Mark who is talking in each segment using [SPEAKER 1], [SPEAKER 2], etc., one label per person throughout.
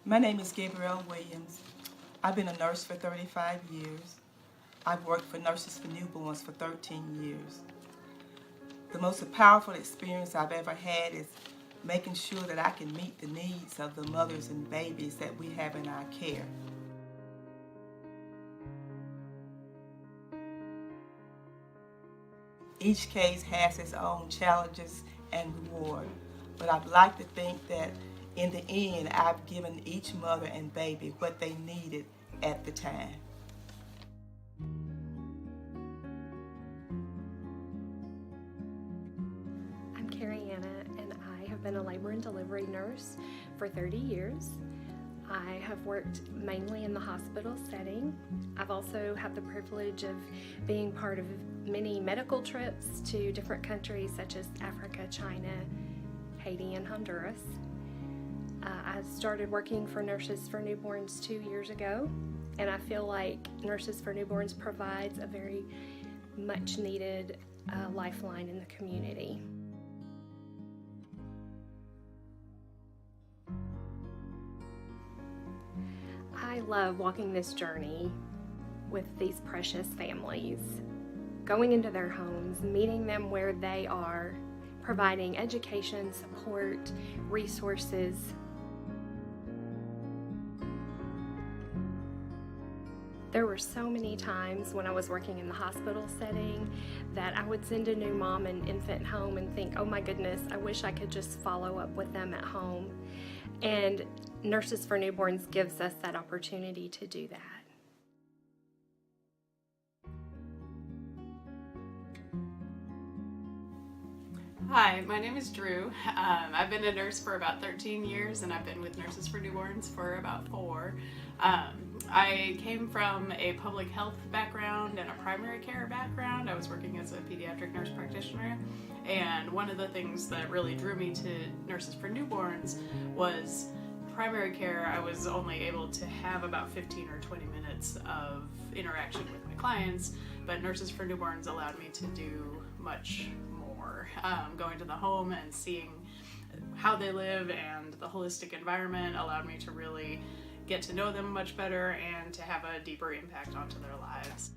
[SPEAKER 1] My name is Gabrielle Williams. I've been a nurse for 35 years. I've worked for Nurses for Newborns for 13 years. The most powerful experience I've ever had is making sure that I can meet the needs of the mothers and babies that we have in our care. Each case has its own challenges and reward, but I'd like to think that in the end, I've given each mother and baby what they needed at the time.
[SPEAKER 2] I'm Carrie Anna, and I have been a labor and delivery nurse for 30 years. I have worked mainly in the hospital setting. I've also had the privilege of being part of many medical trips to different countries such as Africa, China, Haiti, and Honduras. I started working for Nurses for Newborns 2 years ago, and I feel like Nurses for Newborns provides a very much needed lifeline in the community. I love walking this journey with these precious families, going into their homes, meeting them where they are, providing education, support, resources. There were so many times when I was working in the hospital setting that I would send a new mom an infant home and think, oh my goodness, I wish I could just follow up with them at home. And Nurses for Newborns gives us that opportunity to do that.
[SPEAKER 3] Hi, my name is Drew. I've been a nurse for about 13 years and I've been with Nurses for Newborns for about 4. I came from a public health background and a primary care background. I was working as a pediatric nurse practitioner, and one of the things that really drew me to Nurses for Newborns was primary care. I was only able to have about 15 or 20 minutes of interaction with my clients, but Nurses for Newborns allowed me to do much more. Going to the home and seeing how they live and the holistic environment allowed me to really get to know them much better and to have a deeper impact onto their lives.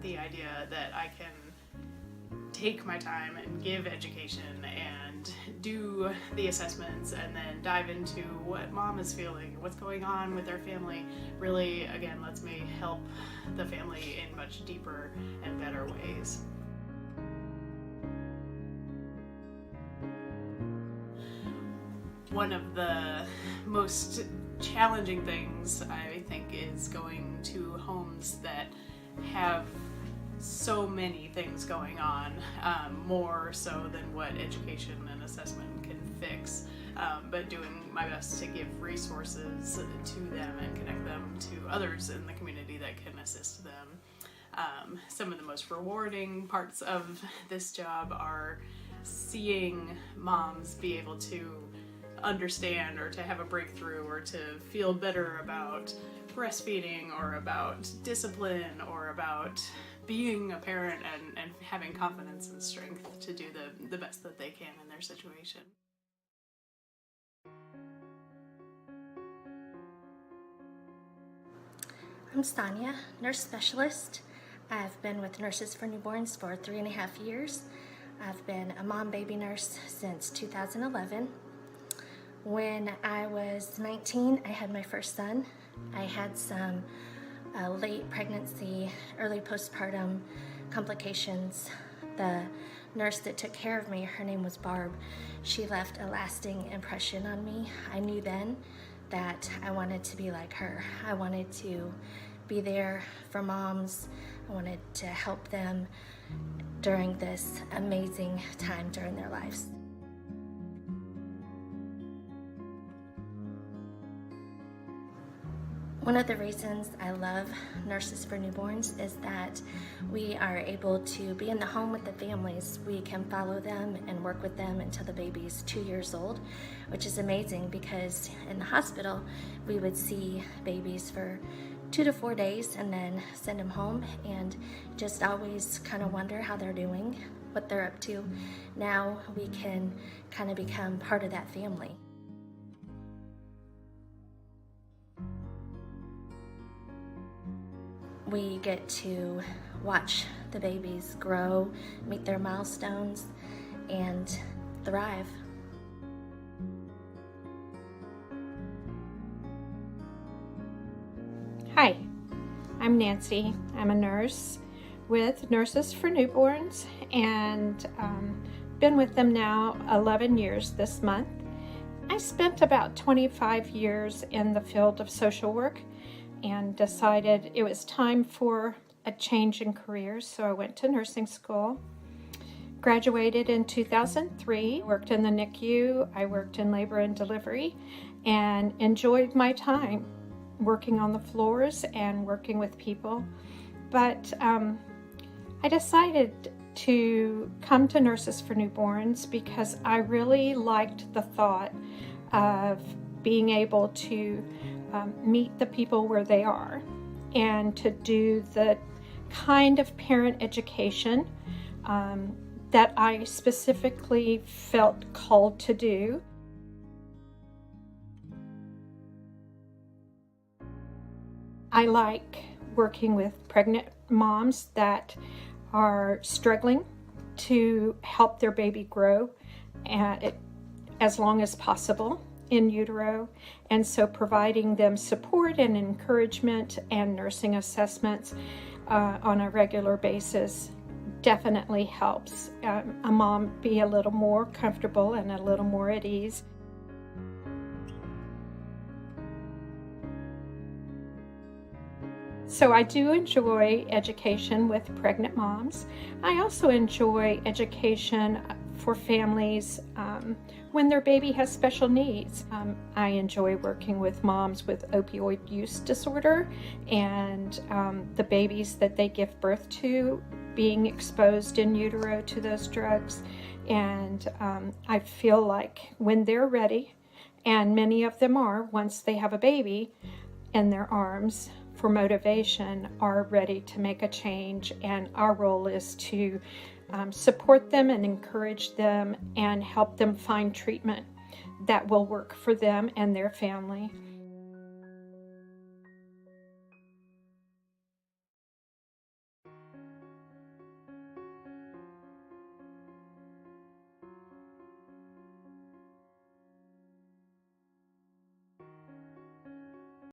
[SPEAKER 3] The idea that I can take my time and give education and do the assessments and then dive into what mom is feeling, what's going on with their family, really, again, lets me help the family in much deeper and better ways. One of the most challenging things, I think, is going to homes that have so many things going on, more so than what education and assessment can fix, but doing my best to give resources to them and connect them to others in the community that can assist them. Some of the most rewarding parts of this job are seeing moms be able to understand or to have a breakthrough or to feel better about breastfeeding or about discipline or about being a parent and having confidence and strength to do the best that they can in their situation.
[SPEAKER 4] I'm Stanya, nurse specialist. I've been with Nurses for Newborns for 3.5 years. I've been a mom-baby nurse since 2011. When I was 19, I had my first son. I had some late pregnancy, early postpartum complications. The nurse that took care of me, her name was Barb, she left a lasting impression on me. I knew then that I wanted to be like her. I wanted to be there for moms. I wanted to help them during this amazing time during their lives. One of the reasons I love Nurses for Newborns is that we are able to be in the home with the families. We can follow them and work with them until the baby's 2 years old, which is amazing because in the hospital we would see babies for 2 to 4 days and then send them home and just always kind of wonder how they're doing. what they're up to. Now we can kind of become part of that family. We get to watch the babies grow, meet their milestones, and thrive.
[SPEAKER 5] Hi, I'm Nancy. I'm a nurse with Nurses for Newborns, and been with them now 11 years this month. I spent about 25 years in the field of social work and decided it was time for a change in careers, so I went to nursing school. Graduated in 2003, worked in the NICU, I worked in labor and delivery, and enjoyed my time working on the floors and working with people. But I decided to come to Nurses for Newborns because I really liked the thought of being able to meet the people where they are and to do the kind of parent education that I specifically felt called to do. I like working with pregnant moms that are struggling to help their baby grow as long as possible in utero, and so providing them support and encouragement and nursing assessments on a regular basis definitely helps a mom be a little more comfortable and a little more at ease. So I do enjoy education with pregnant moms. I also enjoy education for families when their baby has special needs. I enjoy working with moms with opioid use disorder and the babies that they give birth to being exposed in utero to those drugs. And I feel like when they're ready, and many of them are once they have a baby in their arms for motivation, are ready to make a change, and our role is to support them and encourage them and help them find treatment that will work for them and their family.